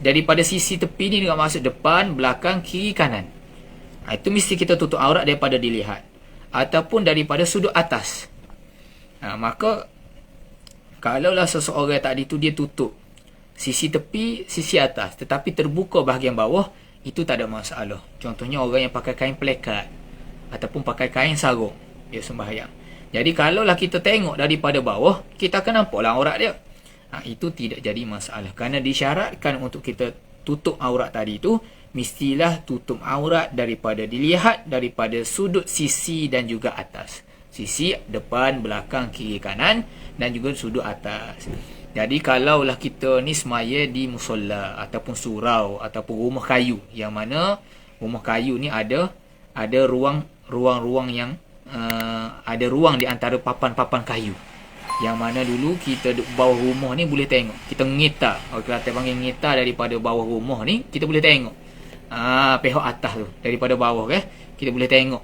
Daripada sisi tepi ni dengan maksud depan, belakang, kiri, kanan. Itu mesti kita tutup aurat daripada dilihat. Ataupun daripada sudut atas. Maka kalaulah seseorang tadi tu dia tutup sisi tepi, sisi atas, tetapi terbuka bahagian bawah, itu tak ada masalah. Contohnya orang yang pakai kain pelekat ataupun pakai kain sarung, dia sembahyang. Jadi kalaulah kita tengok daripada bawah, kita akan nampaklah aurat dia. Itu tidak jadi masalah. Kerana disyaratkan untuk kita tutup aurat tadi tu mestilah tutup aurat daripada dilihat daripada sudut sisi dan juga atas. Sisi depan, belakang, kiri, kanan dan juga sudut atas. Jadi kalaulah kita ni semaya di musolla ataupun surau ataupun rumah kayu yang mana Rumah kayu ni ada ruang-ruang yang ada ruang di antara papan-papan kayu. Yang mana dulu kita duduk bawah rumah ni boleh tengok. Kita ngitar. Orang Kelantan panggil ngitar daripada bawah rumah ni, kita boleh tengok. Pihak atas tu, daripada bawah kita boleh tengok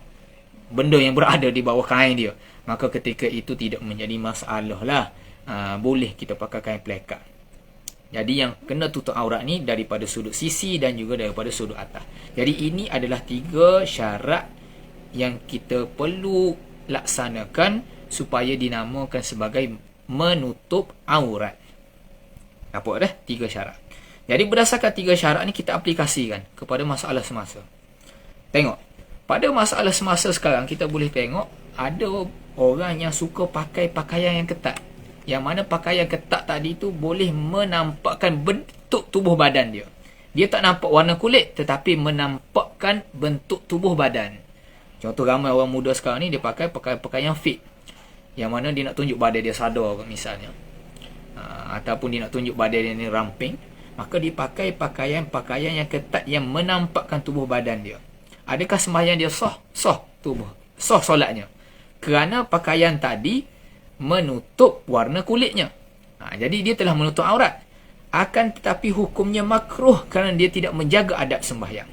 benda yang berada di bawah kain dia. Maka ketika itu tidak menjadi masalah lah. Boleh kita pakai kain pelekat. Jadi yang kena tutup aurat ni daripada sudut sisi dan juga daripada sudut atas. Jadi ini adalah 3 syarat yang kita perlu laksanakan supaya dinamakan sebagai menutup aurat. Nampak dah? 3 syarat. Jadi berdasarkan 3 syarat ni kita aplikasikan kepada masalah semasa. Tengok. Pada masalah semasa sekarang kita boleh tengok ada orang yang suka pakai pakaian yang ketat. Yang mana pakaian ketat tadi tu boleh menampakkan bentuk tubuh badan dia. Dia tak nampak warna kulit tetapi menampakkan bentuk tubuh badan. Contoh ramai orang muda sekarang ni dia pakai pakaian fit. Yang mana dia nak tunjuk badan dia sadar misalnya. Ataupun dia nak tunjuk badan dia ni ramping. Maka dia pakai pakaian yang ketat yang menampakkan tubuh badan dia. Adakah sembahyang dia sah? Sah tubuh. Sah solatnya. Kerana pakaian tadi menutup warna kulitnya. Jadi dia telah menutup aurat. Akan tetapi hukumnya makruh kerana dia tidak menjaga adab sembahyang.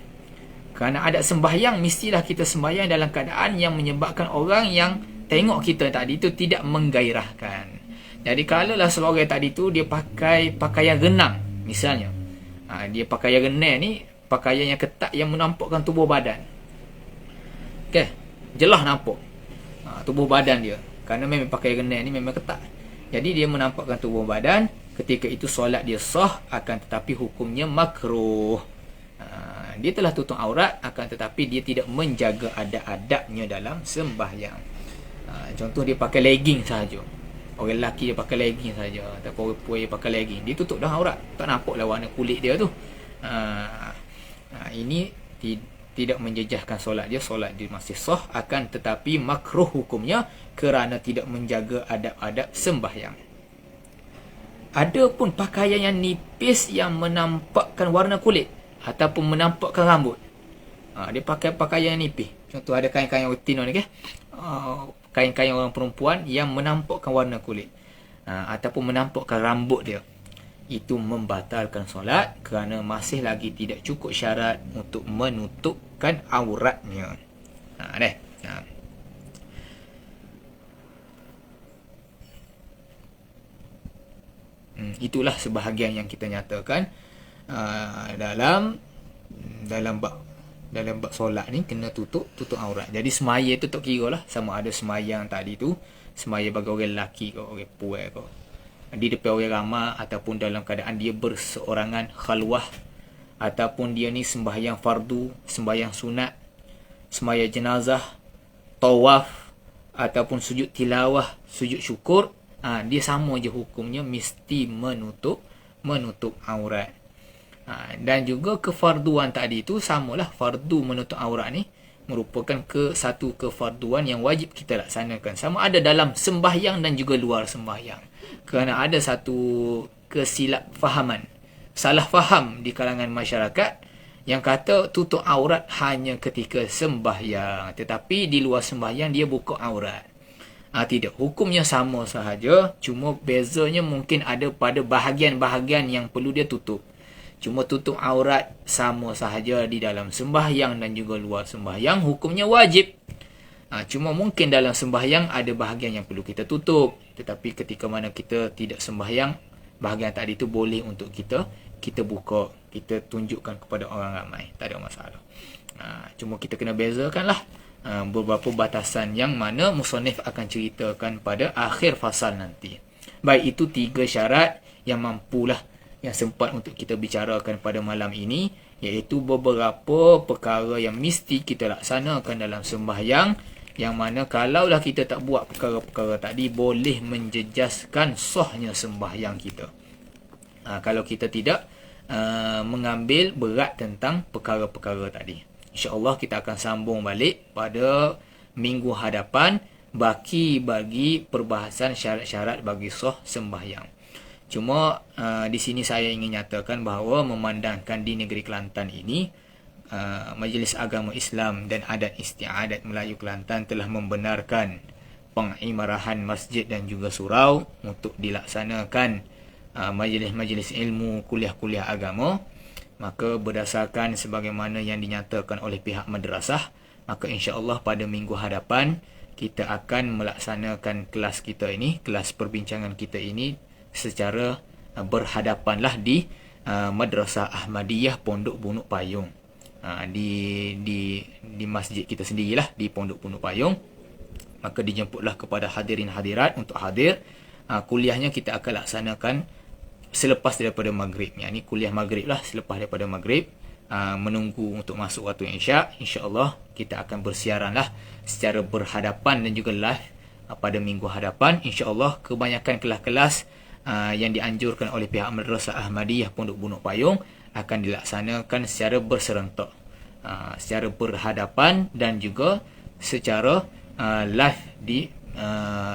Kerana adab sembahyang mestilah kita sembahyang dalam keadaan yang menyebabkan orang yang tengok kita tadi itu tidak menggairahkan. Jadi kalaulah seorang tadi tu dia pakai pakaian renang misalnya. Dia pakaian renang ni pakaian yang ketat yang menampakkan tubuh badan. Okey, jelas nampak tubuh badan dia. Kerana memang pakai renang ni memang ketat. Jadi dia menampakkan tubuh badan. Ketika itu solat dia sah. Akan tetapi hukumnya makruh. Dia telah tutup aurat. Akan tetapi dia tidak menjaga adab-adabnya dalam sembahyang. Contoh dia pakai legging sahaja. Orang lelaki dia pakai legging sahaja. Ataupun orang perempuan dia pakai legging. Dia tutup dah aurat. Tak nampaklah warna kulit dia tu. Ini tidak menjejaskan solat dia. Solat dia masih sah. Akan tetapi makruh hukumnya kerana tidak menjaga adab-adab sembahyang. Ada pun pakaian yang nipis yang menampakkan warna kulit ataupun menampakkan rambut. Dia pakai pakaian yang nipis. Contoh ada kain-kain rutino ni kain-kain orang perempuan yang menampakkan warna kulit ataupun menampakkan rambut dia. Itu membatalkan solat kerana masih lagi tidak cukup syarat untuk menutupkan auratnya. Itulah sebahagian yang kita nyatakan dalam bab solat ni kena tutup aurat. Jadi semaya tu tak kira lah sama ada semayang tadi tu semaya bagi orang lelaki ke orang perempuan ke di depan orang ramai ataupun dalam keadaan dia berseorangan khalwah ataupun dia ni sembahyang fardu, sembahyang sunat, sembahyang jenazah, tawaf ataupun sujud tilawah, sujud syukur, dia sama je hukumnya mesti menutup aurat. Dan juga kefarduan tadi tu samalah, fardu menutup aurat ni merupakan satu kefarduan yang wajib kita laksanakan sama ada dalam sembahyang dan juga luar sembahyang. Kerana ada satu kesilap fahaman, salah faham di kalangan masyarakat yang kata tutup aurat hanya ketika sembahyang, tetapi di luar sembahyang dia buka aurat. Tidak, hukumnya sama sahaja, cuma bezanya mungkin ada pada bahagian-bahagian yang perlu dia tutup. Cuma tutup aurat sama sahaja di dalam sembahyang dan juga luar sembahyang, hukumnya wajib. Cuma mungkin dalam sembahyang ada bahagian yang perlu kita tutup, tetapi ketika mana kita tidak sembahyang, bahagian tadi itu boleh untuk kita buka, kita tunjukkan kepada orang ramai, tak ada masalah. Cuma kita kena bezakanlah beberapa batasan yang mana musannif akan ceritakan pada akhir fasal nanti. Baik, itu 3 syarat yang mampulah yang sempat untuk kita bicarakan pada malam ini, iaitu beberapa perkara yang mesti kita laksanakan dalam sembahyang, yang mana kalaulah kita tak buat perkara-perkara tadi boleh menjejaskan sahnya sembahyang kita. Kalau kita tidak mengambil berat tentang perkara-perkara tadi. InsyaAllah kita akan sambung balik pada minggu hadapan bagi perbahasan syarat-syarat bagi sah sembahyang. Cuma di sini saya ingin nyatakan bahawa memandangkan di negeri Kelantan ini Majlis Agama Islam dan Adat Istiadat Melayu Kelantan telah membenarkan pengimarahan masjid dan juga surau untuk dilaksanakan majlis-majlis ilmu, kuliah-kuliah agama. Maka berdasarkan sebagaimana yang dinyatakan oleh pihak madrasah, maka insya-Allah pada minggu hadapan kita akan melaksanakan kelas kita ini, kelas perbincangan kita ini secara berhadapanlah di Madrasah Ahmadiyah Pondok Bunuk Payung, di masjid kita sendirilah di Pondok Bunuk Payung. Maka dijemputlah kepada hadirin hadirat untuk hadir. Kuliahnya kita akan laksanakan selepas daripada maghrib. Yang ni kuliah maghrib lah, selepas daripada maghrib, menunggu untuk masuk waktu Isyak. InsyaAllah kita akan bersiaran lah secara berhadapan dan juga live pada minggu hadapan. InsyaAllah kebanyakan kelas-kelas yang dianjurkan oleh pihak Madrasah Ahmadiyah Pondok Bunuk Payung akan dilaksanakan secara berserentak, secara berhadapan dan juga secara live di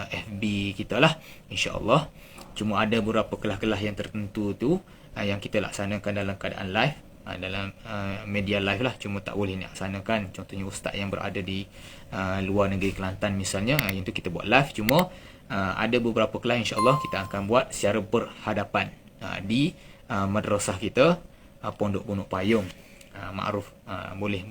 FB kita lah, insyaAllah. Cuma ada beberapa kelas-kelas yang tertentu tu yang kita laksanakan dalam keadaan live, dalam media live lah, cuma tak boleh laksanakan. Contohnya ustaz yang berada di luar negeri Kelantan misalnya, yang tu kita buat live. Cuma ada beberapa kelas insyaAllah kita akan buat secara berhadapan di madrasah kita Pondok Bunuk Payung. Ma'ruf, boleh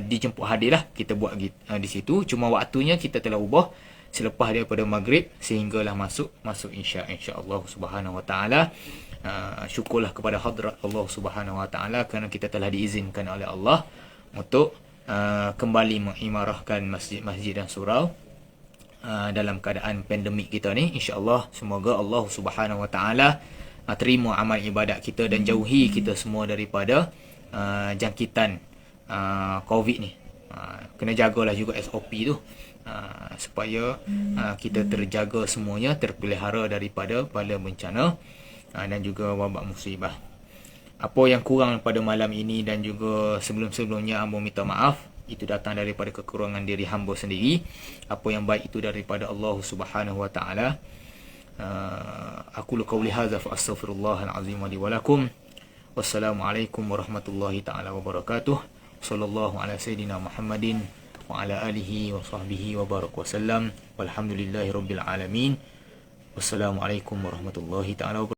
dijemput hadir lah, kita buat di situ. Cuma waktunya kita telah ubah selepas daripada maghrib sehinggalah masuk Isyak, insya-Allah subhanahu wa ta'ala. Syukurlah kepada hadrat Allah subhanahu wa ta'ala kerana kita telah diizinkan oleh Allah untuk kembali mengimarahkan masjid-masjid dan surau dalam keadaan pandemik kita ni. InsyaAllah semoga Allah subhanahu wa ta'ala terima amal ibadat kita dan jauhi kita semua daripada jangkitan COVID ni. Kena jagalah juga SOP tu, supaya kita terjaga semuanya, terpelihara daripada bala bencana dan juga wabak musibah. Apa yang kurang pada malam ini dan juga sebelum-sebelumnya, hamba minta maaf. Itu datang daripada kekurangan diri hamba sendiri. Apa yang baik itu daripada Allah subhanahu wa ta'ala. Aku qauli hadza fa astaghfirullahal azim li wa lakum. Wassalamualaikum warahmatullahi taala wabarakatuh. Sallallahu ala sayidina Muhammadin wa ala alihi wa sahbihi wa barak wasallam. Walhamdulillahi rabbil alamin. Wassalamualaikum warahmatullahi taala wabarakatuh.